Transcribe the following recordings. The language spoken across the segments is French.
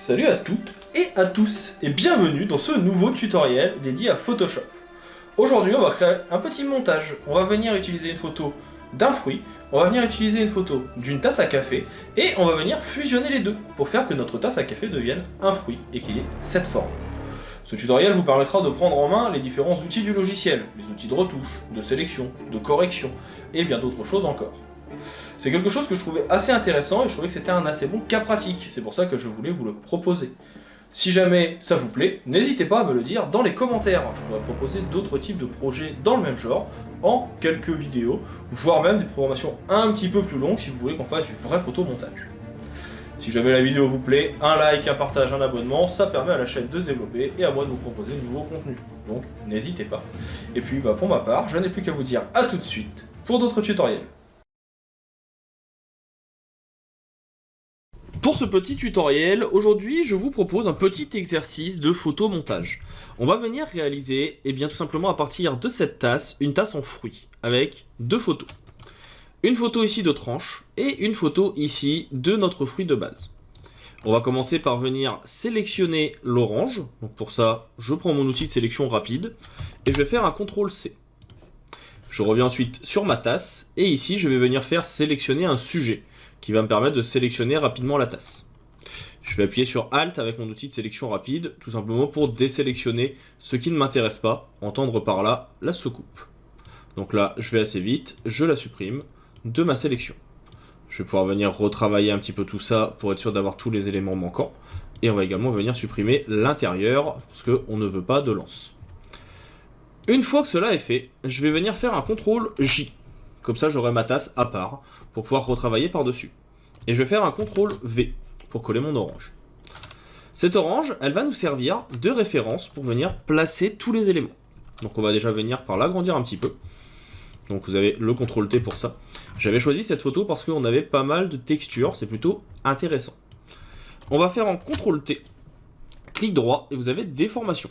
Salut à toutes et à tous et bienvenue dans ce nouveau tutoriel dédié à Photoshop. Aujourd'hui on va créer un petit montage. On va venir utiliser une photo d'un fruit, on va venir utiliser une photo d'une tasse à café et on va venir fusionner les deux pour faire que notre tasse à café devienne un fruit et qu'il ait cette forme. Ce tutoriel vous permettra de prendre en main les différents outils du logiciel, les outils de retouche, de sélection, de correction et bien d'autres choses encore. C'est quelque chose que je trouvais assez intéressant et je trouvais que c'était un assez bon cas pratique, c'est pour ça que je voulais vous le proposer. Si jamais ça vous plaît, n'hésitez pas à me le dire dans les commentaires, je pourrais proposer d'autres types de projets dans le même genre, en quelques vidéos, voire même des programmations un petit peu plus longues si vous voulez qu'on fasse du vrai photomontage. Si jamais la vidéo vous plaît, un like, un partage, un abonnement, ça permet à la chaîne de se développer et à moi de vous proposer de nouveaux contenus. Donc n'hésitez pas. Et puis pour ma part, je n'ai plus qu'à vous dire à tout de suite pour d'autres tutoriels. Pour ce petit tutoriel, aujourd'hui je vous propose un petit exercice de photomontage. On va venir réaliser, tout simplement à partir de cette tasse, une tasse en fruits, avec deux photos. Une photo ici de tranche, et une photo ici de notre fruit de base. On va commencer par venir sélectionner l'orange. Donc pour ça, je prends mon outil de sélection rapide, et je vais faire un CTRL-C. Je reviens ensuite sur ma tasse, et ici je vais venir faire sélectionner un sujet, qui va me permettre de sélectionner rapidement la tasse. Je vais appuyer sur Alt avec mon outil de sélection rapide, tout simplement pour désélectionner ce qui ne m'intéresse pas, entendre par là la soucoupe. Donc là, je vais assez vite, je la supprime de ma sélection. Je vais pouvoir venir retravailler un petit peu tout ça pour être sûr d'avoir tous les éléments manquants. Et on va également venir supprimer l'intérieur, parce qu'on ne veut pas de lance. Une fois que cela est fait, je vais venir faire un CTRL-J. Comme ça, j'aurai ma tasse à part pour pouvoir retravailler par-dessus. Et je vais faire un CTRL-V pour coller mon orange. Cette orange, elle va nous servir de référence pour venir placer tous les éléments. Donc on va déjà venir par l'agrandir un petit peu. Donc vous avez le CTRL-T pour ça. J'avais choisi cette photo parce qu'on avait pas mal de textures, c'est plutôt intéressant. On va faire en CTRL-T, clic droit, et vous avez déformation.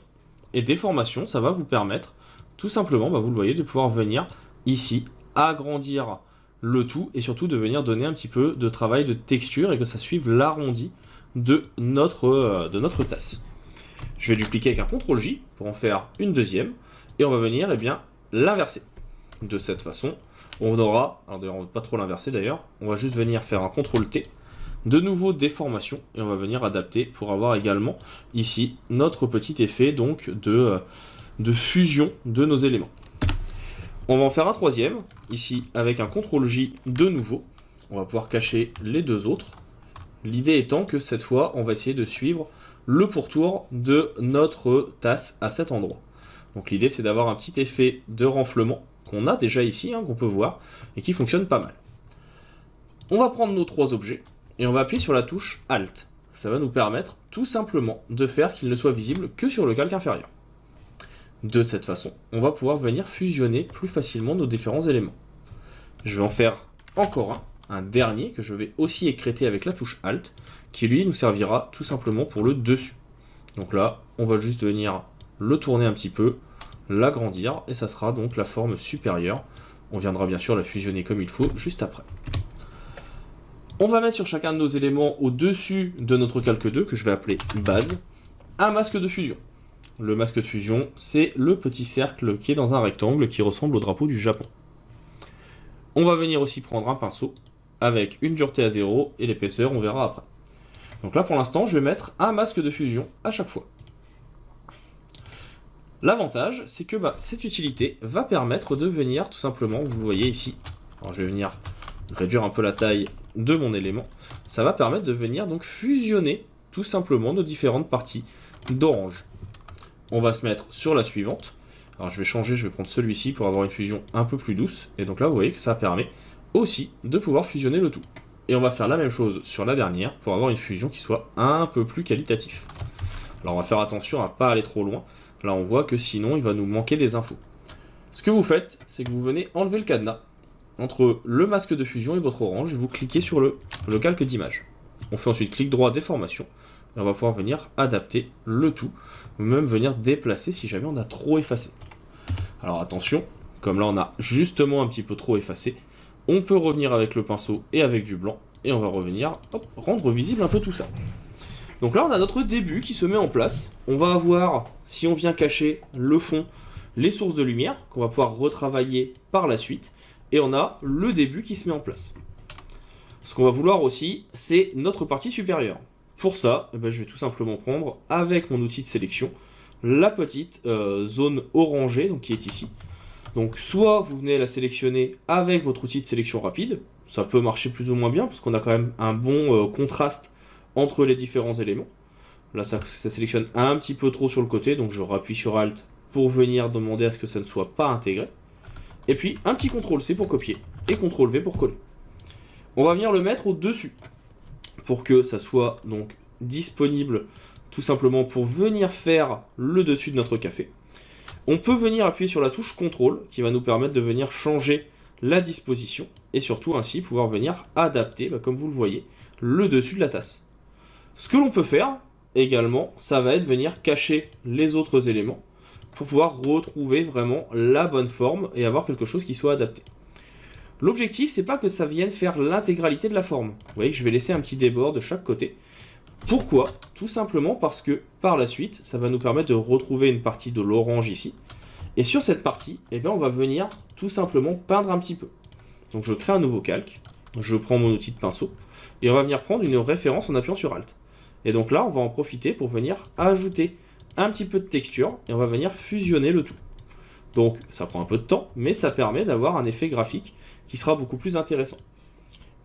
Et déformation, ça va vous permettre, tout simplement, vous le voyez, de pouvoir venir ici, agrandir le tout et surtout de venir donner un petit peu de travail de texture et que ça suive l'arrondi de notre tasse. Je vais dupliquer avec un CTRL-J pour en faire une deuxième et on va venir l'inverser. De cette façon, on aura, alors d'ailleurs on ne va pas trop l'inverser d'ailleurs, on va juste venir faire un CTRL-T, de nouveau déformation et on va venir adapter pour avoir également ici notre petit effet donc de fusion de nos éléments. On va en faire un troisième, ici avec un CTRL-J de nouveau. On va pouvoir cacher les deux autres. L'idée étant que cette fois, on va essayer de suivre le pourtour de notre tasse à cet endroit. Donc l'idée c'est d'avoir un petit effet de renflement qu'on a déjà ici, qu'on peut voir, et qui fonctionne pas mal. On va prendre nos trois objets, et on va appuyer sur la touche Alt. Ça va nous permettre tout simplement de faire qu'il ne soit visible que sur le calque inférieur. De cette façon, on va pouvoir venir fusionner plus facilement nos différents éléments. Je vais en faire encore un dernier que je vais aussi écrêter avec la touche Alt, qui lui nous servira tout simplement pour le dessus. Donc là, on va juste venir le tourner un petit peu, l'agrandir, et ça sera donc la forme supérieure. On viendra bien sûr la fusionner comme il faut juste après. On va mettre sur chacun de nos éléments au-dessus de notre calque 2, que je vais appeler base, un masque de fusion. Le masque de fusion, c'est le petit cercle qui est dans un rectangle qui ressemble au drapeau du Japon. On va venir aussi prendre un pinceau avec une dureté à 0 et l'épaisseur, on verra après. Donc là, pour l'instant, je vais mettre un masque de fusion à chaque fois. L'avantage, c'est que cette utilité va permettre de venir tout simplement, vous le voyez ici, alors je vais venir réduire un peu la taille de mon élément, ça va permettre de venir donc fusionner tout simplement nos différentes parties d'orange. On va se mettre sur la suivante. Alors je vais changer, je vais prendre celui-ci pour avoir une fusion un peu plus douce. Et donc là, vous voyez que ça permet aussi de pouvoir fusionner le tout. Et on va faire la même chose sur la dernière pour avoir une fusion qui soit un peu plus qualitative. Alors on va faire attention à ne pas aller trop loin. Là, on voit que sinon, il va nous manquer des infos. Ce que vous faites, c'est que vous venez enlever le cadenas entre le masque de fusion et votre orange et vous cliquez sur le calque d'image. On fait ensuite clic droit, déformation. Et on va pouvoir venir adapter le tout, ou même venir déplacer si jamais on a trop effacé. Alors attention, comme là on a justement un petit peu trop effacé, on peut revenir avec le pinceau et avec du blanc, et on va revenir rendre visible un peu tout ça. Donc là, on a notre début qui se met en place. On va avoir, si on vient cacher le fond, les sources de lumière qu'on va pouvoir retravailler par la suite. Et on a le début qui se met en place. Ce qu'on va vouloir aussi, c'est notre partie supérieure. Pour ça, je vais tout simplement prendre, avec mon outil de sélection, la petite zone orangée donc, qui est ici. Donc soit vous venez la sélectionner avec votre outil de sélection rapide, ça peut marcher plus ou moins bien, parce qu'on a quand même un bon contraste entre les différents éléments. Là, ça sélectionne un petit peu trop sur le côté, donc je rappuie sur Alt pour venir demander à ce que ça ne soit pas intégré. Et puis, un petit CTRL-C pour copier, et CTRL-V pour coller. On va venir le mettre au-dessus, pour que ça soit donc disponible, tout simplement pour venir faire le dessus de notre café. On peut venir appuyer sur la touche CTRL, qui va nous permettre de venir changer la disposition, et surtout ainsi pouvoir venir adapter, comme vous le voyez, le dessus de la tasse. Ce que l'on peut faire également, ça va être venir cacher les autres éléments pour pouvoir retrouver vraiment la bonne forme et avoir quelque chose qui soit adapté. L'objectif, c'est pas que ça vienne faire l'intégralité de la forme. Vous voyez que je vais laisser un petit débord de chaque côté. Pourquoi? Tout simplement parce que par la suite, ça va nous permettre de retrouver une partie de l'orange ici. Et sur cette partie, on va venir tout simplement peindre un petit peu. Donc je crée un nouveau calque, je prends mon outil de pinceau, et on va venir prendre une référence en appuyant sur Alt. Et donc là, on va en profiter pour venir ajouter un petit peu de texture, et on va venir fusionner le tout. Donc ça prend un peu de temps, mais ça permet d'avoir un effet graphique qui sera beaucoup plus intéressant.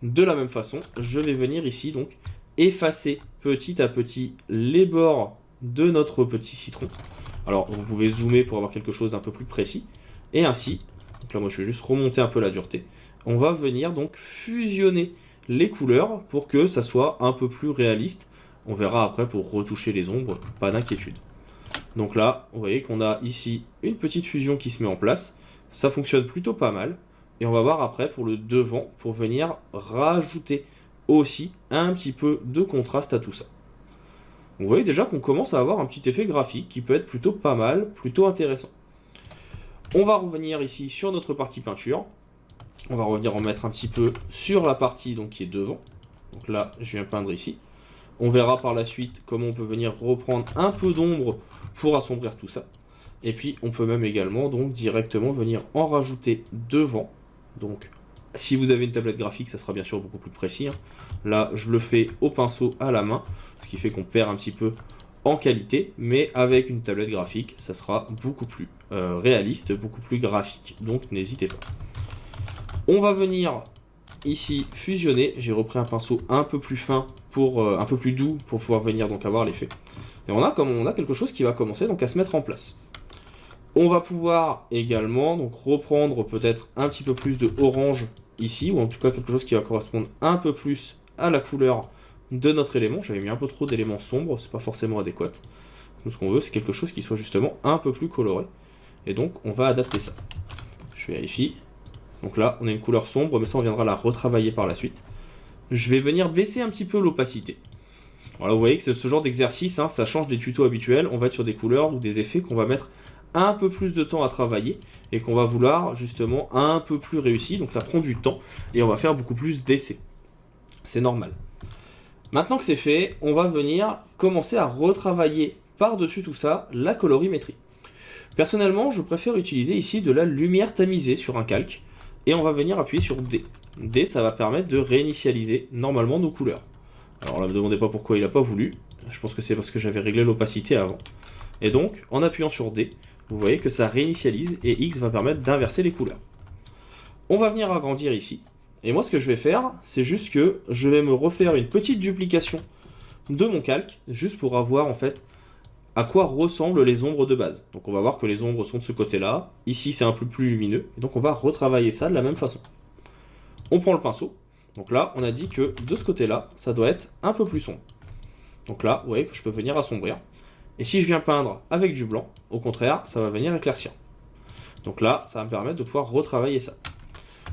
De la même façon, je vais venir ici donc effacer petit à petit les bords de notre petit citron. Alors vous pouvez zoomer pour avoir quelque chose d'un peu plus précis. Et ainsi, donc là moi je vais juste remonter un peu la dureté, on va venir donc fusionner les couleurs pour que ça soit un peu plus réaliste. On verra après pour retoucher les ombres, pas d'inquiétude. Donc là, vous voyez qu'on a ici une petite fusion qui se met en place. Ça fonctionne plutôt pas mal. Et on va voir après pour le devant, pour venir rajouter aussi un petit peu de contraste à tout ça. Vous voyez déjà qu'on commence à avoir un petit effet graphique qui peut être plutôt pas mal, plutôt intéressant. On va revenir ici sur notre partie peinture. On va revenir en mettre un petit peu sur la partie donc, qui est devant. Donc là, je viens peindre ici. On verra par la suite comment on peut venir reprendre un peu d'ombre pour assombrir tout ça. Et puis, on peut même également donc directement venir en rajouter devant. Donc, si vous avez une tablette graphique, ça sera bien sûr beaucoup plus précis. Là, je le fais au pinceau à la main, ce qui fait qu'on perd un petit peu en qualité. Mais avec une tablette graphique, ça sera beaucoup plus réaliste, beaucoup plus graphique. Donc, n'hésitez pas. On va venir ici fusionner. J'ai repris un pinceau un peu plus fin, un peu plus doux, pour pouvoir venir donc avoir l'effet. Et on a quelque chose qui va commencer donc à se mettre en place. On va pouvoir également donc reprendre peut-être un petit peu plus de orange ici, ou en tout cas quelque chose qui va correspondre un peu plus à la couleur de notre élément. J'avais mis un peu trop d'éléments sombres, c'est pas forcément adéquat. Nous, ce qu'on veut, c'est quelque chose qui soit justement un peu plus coloré. Et donc, on va adapter ça. Je vérifie. Donc là, on a une couleur sombre, mais ça, on viendra la retravailler par la suite. Je vais venir baisser un petit peu l'opacité. Voilà, vous voyez que c'est ce genre d'exercice, ça change des tutos habituels. On va être sur des couleurs ou des effets qu'on va mettre un peu plus de temps à travailler et qu'on va vouloir justement un peu plus réussi. Donc ça prend du temps et on va faire beaucoup plus d'essais. C'est normal. Maintenant que c'est fait, on va venir commencer à retravailler par-dessus tout ça la colorimétrie. Personnellement, je préfère utiliser ici de la lumière tamisée sur un calque et on va venir appuyer sur D. D, ça va permettre de réinitialiser normalement nos couleurs. Alors là, ne me demandez pas pourquoi il n'a pas voulu. Je pense que c'est parce que j'avais réglé l'opacité avant. Et donc, en appuyant sur D, vous voyez que ça réinitialise et X va permettre d'inverser les couleurs. On va venir agrandir ici. Et moi, ce que je vais faire, c'est juste que je vais me refaire une petite duplication de mon calque, juste pour avoir en fait à quoi ressemblent les ombres de base. Donc on va voir que les ombres sont de ce côté-là. Ici, c'est un peu plus lumineux. Et donc on va retravailler ça de la même façon. On prend le pinceau. Donc là, on a dit que de ce côté-là, ça doit être un peu plus sombre. Donc là, vous voyez que je peux venir assombrir. Et si je viens peindre avec du blanc, au contraire, ça va venir éclaircir. Donc là, ça va me permettre de pouvoir retravailler ça.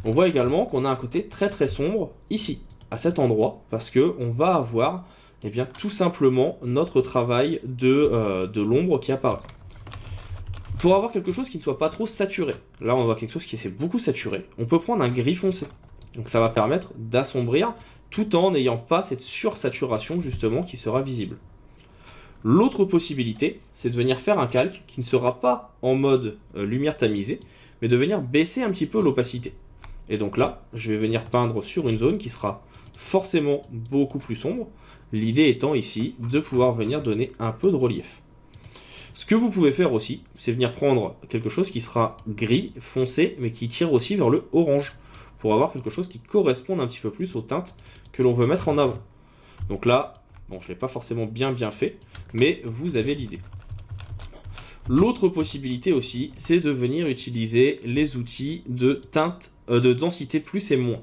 On voit également qu'on a un côté très très sombre ici, à cet endroit, parce qu'on va avoir tout simplement notre travail de l'ombre qui apparaît. Pour avoir quelque chose qui ne soit pas trop saturé, là on voit quelque chose qui est beaucoup saturé, on peut prendre un gris foncé. Donc ça va permettre d'assombrir tout en n'ayant pas cette sursaturation justement qui sera visible. L'autre possibilité, c'est de venir faire un calque qui ne sera pas en mode lumière tamisée, mais de venir baisser un petit peu l'opacité. Et donc là, je vais venir peindre sur une zone qui sera forcément beaucoup plus sombre, l'idée étant ici de pouvoir venir donner un peu de relief. Ce que vous pouvez faire aussi, c'est venir prendre quelque chose qui sera gris, foncé, mais qui tire aussi vers le orange, pour avoir quelque chose qui corresponde un petit peu plus aux teintes que l'on veut mettre en avant. Donc là, bon, je ne l'ai pas forcément bien fait, mais vous avez l'idée. L'autre possibilité aussi, c'est de venir utiliser les outils de teinte, de densité plus et moins.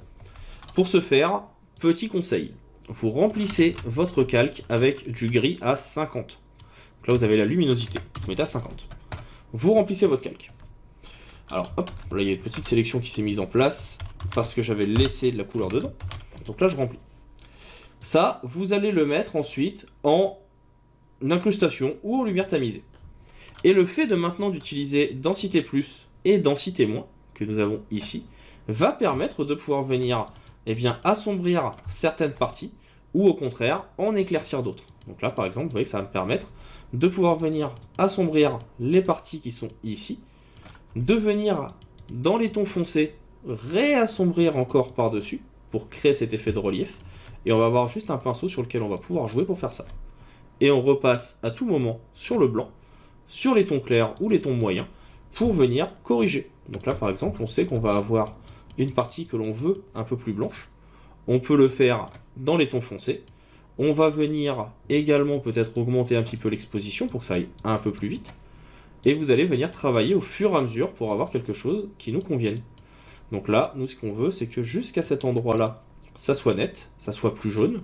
Pour ce faire, petit conseil, vous remplissez votre calque avec du gris à 50. Donc là, vous avez la luminosité, vous mettez à 50. Vous remplissez votre calque. Alors, hop, là, il y a une petite sélection qui s'est mise en place parce que j'avais laissé de la couleur dedans. Donc là, je remplis. Ça, vous allez le mettre ensuite en incrustation ou en lumière tamisée. Et le fait de maintenant d'utiliser densité plus et densité moins, que nous avons ici, va permettre de pouvoir venir assombrir certaines parties ou au contraire en éclaircir d'autres. Donc là, par exemple, vous voyez que ça va me permettre de pouvoir venir assombrir les parties qui sont ici, de venir dans les tons foncés réassombrir encore par-dessus pour créer cet effet de relief. Et on va avoir juste un pinceau sur lequel on va pouvoir jouer pour faire ça. Et on repasse à tout moment sur le blanc, sur les tons clairs ou les tons moyens, pour venir corriger. Donc là, par exemple, on sait qu'on va avoir une partie que l'on veut un peu plus blanche. On peut le faire dans les tons foncés. On va venir également peut-être augmenter un petit peu l'exposition pour que ça aille un peu plus vite. Et vous allez venir travailler au fur et à mesure pour avoir quelque chose qui nous convienne. Donc là, nous, ce qu'on veut, c'est que jusqu'à cet endroit-là, ça soit net, ça soit plus jaune,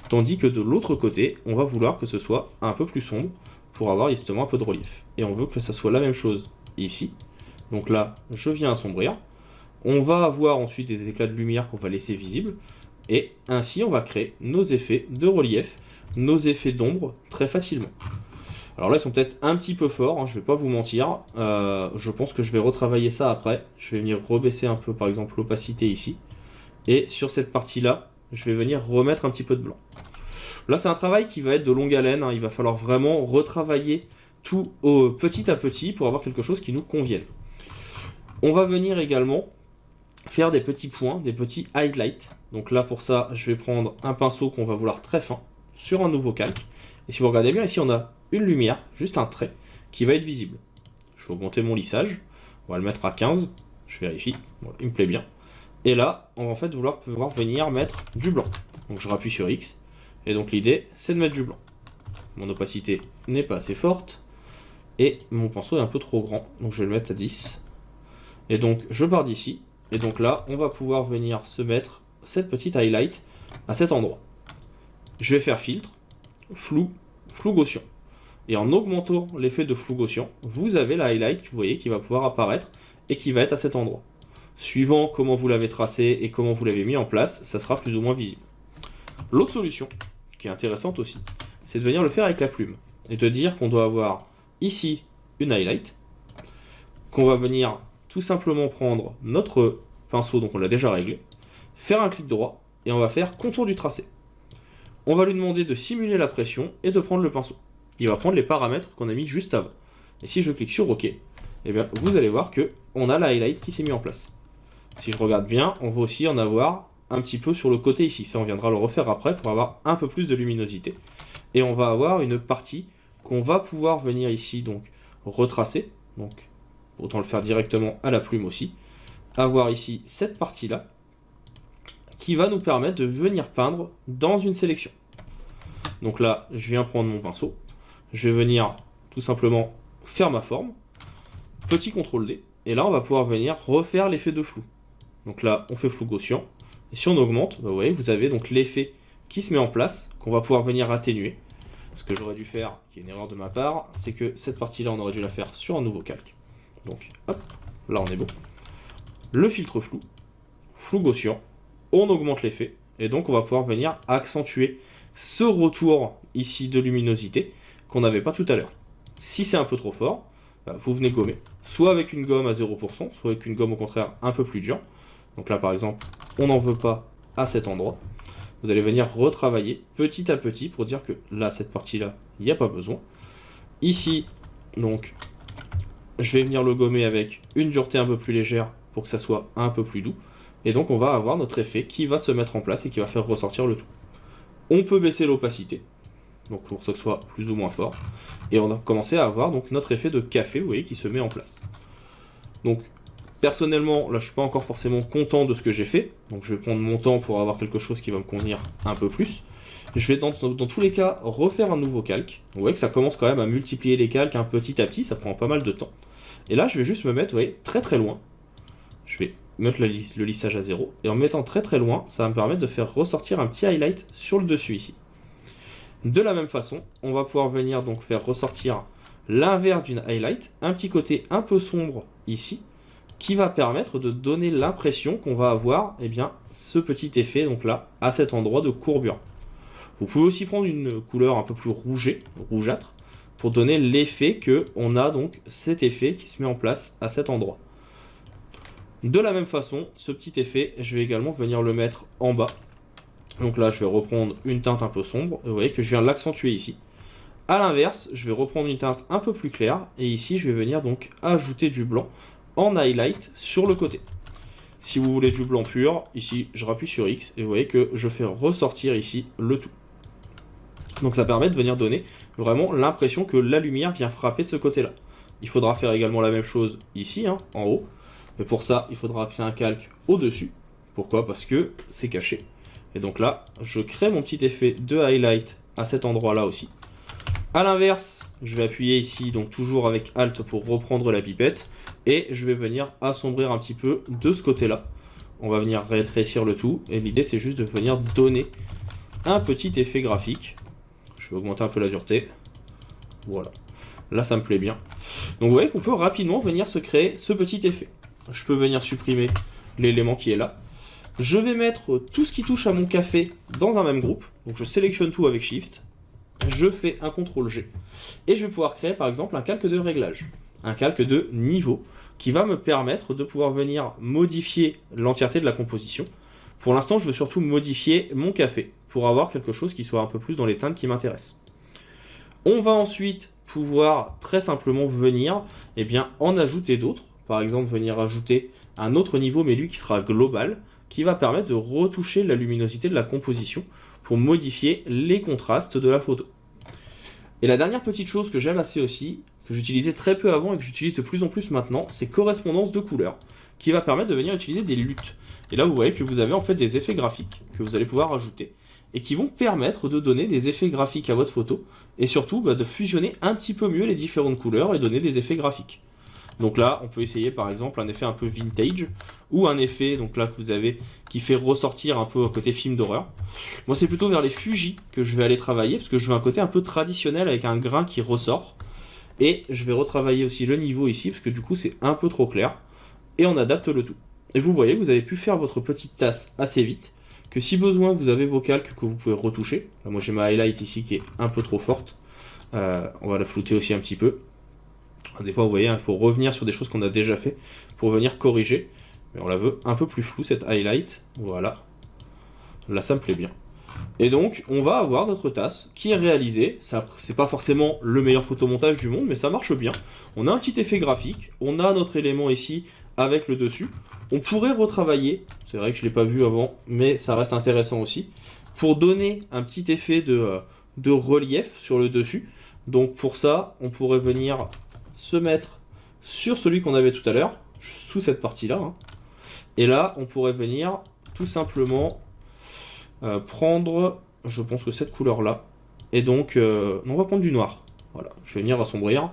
tandis que de l'autre côté, on va vouloir que ce soit un peu plus sombre pour avoir justement un peu de relief. Et on veut que ça soit la même chose ici. Donc là, je viens assombrir. On va avoir ensuite des éclats de lumière qu'on va laisser visibles, et ainsi on va créer nos effets de relief, nos effets d'ombre très facilement. Alors là, ils sont peut-être un petit peu forts, hein, je vais pas vous mentir. Je pense que je vais retravailler ça après. Je vais venir rebaisser un peu, par exemple, l'opacité ici. Et sur cette partie-là, je vais venir remettre un petit peu de blanc. Là, c'est un travail qui va être de longue haleine. Hein. Il va falloir vraiment retravailler tout petit à petit pour avoir quelque chose qui nous convienne. On va venir également faire des petits points, des petits highlights. Donc là, pour ça, je vais prendre un pinceau qu'on va vouloir très fin sur un nouveau calque. Et si vous regardez bien, ici, on a une lumière, juste un trait, qui va être visible. Je vais augmenter mon lissage. On va le mettre à 15. Je vérifie. Voilà, il me plaît bien. Et là, on va en fait pouvoir venir mettre du blanc. Donc je rappuie sur X. Et donc l'idée, c'est de mettre du blanc. Mon opacité n'est pas assez forte. Et mon pinceau est un peu trop grand. Donc je vais le mettre à 10. Et donc je pars d'ici. Et donc là, on va pouvoir venir se mettre cette petite highlight à cet endroit. Je vais faire filtre, flou, flou gaussian. Et en augmentant l'effet de flou gaussian, vous avez la highlight que vous voyez qui va pouvoir apparaître et qui va être à cet endroit. Suivant comment vous l'avez tracé et comment vous l'avez mis en place, ça sera plus ou moins visible. L'autre solution, qui est intéressante aussi, c'est de venir le faire avec la plume. Et de dire qu'on doit avoir ici une highlight, qu'on va venir tout simplement prendre notre pinceau, donc on l'a déjà réglé, faire un clic droit, et on va faire contour du tracé. On va lui demander de simuler la pression et de prendre le pinceau. Il va prendre les paramètres qu'on a mis juste avant. Et si je clique sur OK, eh bien, vous allez voir qu'on a la highlight qui s'est mise en place. Si je regarde bien, on va aussi en avoir un petit peu sur le côté ici. Ça, on viendra le refaire après pour avoir un peu plus de luminosité. Et on va avoir une partie qu'on va pouvoir venir ici donc retracer. Donc, autant le faire directement à la plume aussi. Avoir ici cette partie-là qui va nous permettre de venir peindre dans une sélection. Donc là, je viens prendre mon pinceau. Je vais venir tout simplement faire ma forme. Petit CTRL D. Et là, on va pouvoir venir refaire l'effet de flou. Donc là, on fait flou gaussian. Et si on augmente, vous voyez, vous avez donc l'effet qui se met en place, qu'on va pouvoir venir atténuer. Ce que j'aurais dû faire, qui est une erreur de ma part, c'est que cette partie-là, on aurait dû la faire sur un nouveau calque. Donc, hop, là on est bon. Le filtre flou, flou gaussian, on augmente l'effet, et donc on va pouvoir venir accentuer ce retour ici de luminosité qu'on n'avait pas tout à l'heure. Si c'est un peu trop fort, vous venez gommer, soit avec une gomme à 0%, soit avec une gomme au contraire un peu plus dure. Donc là par exemple, on n'en veut pas à cet endroit. vous allez venir retravailler petit à petit pour dire que là, cette partie-là, il n'y a pas besoin. Ici, donc, je vais venir le gommer avec une dureté un peu plus légère pour que ça soit un peu plus doux. Et donc, on va avoir notre effet qui va se mettre en place et qui va faire ressortir le tout. On peut baisser l'opacité, donc pour que ce soit plus ou moins fort. Et on a commencé à avoir donc notre effet de café, vous voyez, qui se met en place. Donc, personnellement, là, je suis pas encore forcément content de ce que j'ai fait. Donc, je vais prendre mon temps pour avoir quelque chose qui va me convenir un peu plus. Je vais dans tous les cas refaire un nouveau calque. Vous voyez que ça commence quand même à multiplier les calques un petit à petit, ça prend pas mal de temps. Et là, je vais juste me mettre, vous voyez, très très loin. Je vais mettre le lissage à 0. Et en me mettant très très loin, ça va me permettre de faire ressortir un petit highlight sur le dessus ici. De la même façon, on va pouvoir venir donc faire ressortir l'inverse d'une highlight, un petit côté un peu sombre ici, qui va permettre de donner l'impression qu'on va avoir ce petit effet donc là, à cet endroit de courbure. Vous pouvez aussi prendre une couleur un peu plus rougeâtre, pour donner l'effet qu'on a donc cet effet qui se met en place à cet endroit. De la même façon, ce petit effet, je vais également venir le mettre en bas. Donc là, je vais reprendre une teinte un peu sombre, et vous voyez que je viens l'accentuer ici. A l'inverse, je vais reprendre une teinte un peu plus claire, et ici, je vais venir donc ajouter du blanc en highlight sur le côté. Si vous voulez du blanc pur, ici, je rappuie sur X, et vous voyez que je fais ressortir ici le tout. Donc ça permet de venir donner vraiment l'impression que la lumière vient frapper de ce côté-là. Il faudra faire également la même chose ici, en haut. Mais pour ça, il faudra faire un calque au-dessus. Pourquoi? Parce que c'est caché. Et donc là, je crée mon petit effet de highlight à cet endroit-là aussi. A l'inverse, je vais appuyer ici, donc toujours avec Alt pour reprendre la pipette. Et je vais venir assombrir un petit peu de ce côté-là. On va venir rétrécir le tout. Et l'idée, c'est juste de venir donner un petit effet graphique. Je vais augmenter un peu la dureté. Voilà. Là, ça me plaît bien. Donc, vous voyez qu'on peut rapidement venir se créer ce petit effet. Je peux venir supprimer l'élément qui est là. Je vais mettre tout ce qui touche à mon café dans un même groupe. Donc, je sélectionne tout avec Shift. Je fais un CTRL-G. Et je vais pouvoir créer, par exemple, un calque de réglage. Un calque de niveau qui va me permettre de pouvoir venir modifier l'entièreté de la composition. Pour l'instant, je veux surtout modifier mon café pour avoir quelque chose qui soit un peu plus dans les teintes qui m'intéressent. On va ensuite pouvoir très simplement venir en ajouter d'autres. Par exemple, venir ajouter un autre niveau, mais lui qui sera global, qui va permettre de retoucher la luminosité de la composition pour modifier les contrastes de la photo. Et la dernière petite chose que j'aime assez aussi, que j'utilisais très peu avant et que j'utilise de plus en plus maintenant, c'est correspondance de couleurs, qui va permettre de venir utiliser des luttes. Et là, vous voyez que vous avez en fait des effets graphiques que vous allez pouvoir ajouter et qui vont permettre de donner des effets graphiques à votre photo et surtout de fusionner un petit peu mieux les différentes couleurs et donner des effets graphiques. Donc là, on peut essayer par exemple un effet un peu vintage ou un effet donc là que vous avez qui fait ressortir un peu un côté film d'horreur. Moi, c'est plutôt vers les Fuji que je vais aller travailler parce que je veux un côté un peu traditionnel avec un grain qui ressort. Et je vais retravailler aussi le niveau ici parce que du coup, c'est un peu trop clair et on adapte le tout. Et vous voyez que vous avez pu faire votre petite tasse assez vite, que si besoin, vous avez vos calques que vous pouvez retoucher. Là, moi, j'ai ma highlight ici qui est un peu trop forte. On va la flouter aussi un petit peu. Des fois, vous voyez, il faut revenir sur des choses qu'on a déjà fait pour venir corriger. Mais on la veut un peu plus floue, cette highlight. Voilà. Là, ça me plaît bien. Et donc, on va avoir notre tasse qui est réalisée. C'est pas forcément le meilleur photomontage du monde, mais ça marche bien. On a un petit effet graphique. On a notre élément ici avec le dessus. On pourrait retravailler. C'est vrai que je ne l'ai pas vu avant, mais ça reste intéressant aussi. Pour donner un petit effet de relief sur le dessus. Donc pour ça, on pourrait venir se mettre sur celui qu'on avait tout à l'heure, sous cette partie-là. Et là, on pourrait venir tout simplement prendre, je pense que cette couleur-là. Et donc, on va prendre du noir. Voilà, je vais venir assombrir.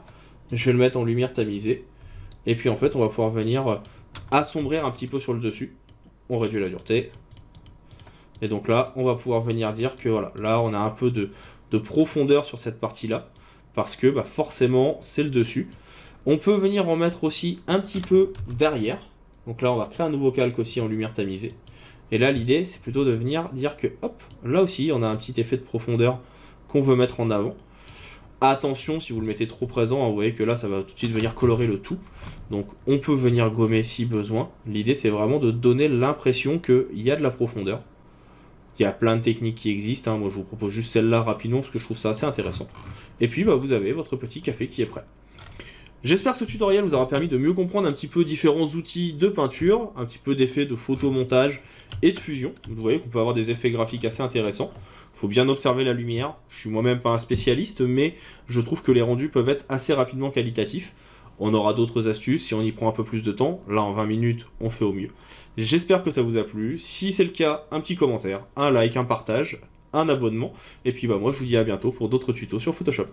Je vais le mettre en lumière tamisée. Et puis en fait, on va pouvoir venir assombrir un petit peu sur le dessus. On réduit la dureté. Et donc là, on va pouvoir venir dire que voilà, là, on a un peu de profondeur sur cette partie-là. Parce que forcément, c'est le dessus. On peut venir en mettre aussi un petit peu derrière. Donc là, on va créer un nouveau calque aussi en lumière tamisée. Et là, l'idée, c'est plutôt de venir dire que, hop, là aussi, on a un petit effet de profondeur qu'on veut mettre en avant. Attention, si vous le mettez trop présent, vous voyez que là, ça va tout de suite venir colorer le tout. Donc, on peut venir gommer si besoin. L'idée, c'est vraiment de donner l'impression qu'il y a de la profondeur. Il y a plein de techniques qui existent, hein. Moi je vous propose juste celle-là rapidement parce que je trouve ça assez intéressant. Et puis bah, vous avez votre petit café qui est prêt. J'espère que ce tutoriel vous aura permis de mieux comprendre un petit peu différents outils de peinture, un petit peu d'effets de photomontage et de fusion. Vous voyez qu'on peut avoir des effets graphiques assez intéressants. Il faut bien observer la lumière. Je suis moi-même pas un spécialiste, mais je trouve que les rendus peuvent être assez rapidement qualitatifs. On aura d'autres astuces si on y prend un peu plus de temps. Là, en 20 minutes, on fait au mieux. J'espère que ça vous a plu. Si c'est le cas, un petit commentaire, un like, un partage, un abonnement. Et puis bah moi, je vous dis à bientôt pour d'autres tutos sur Photoshop.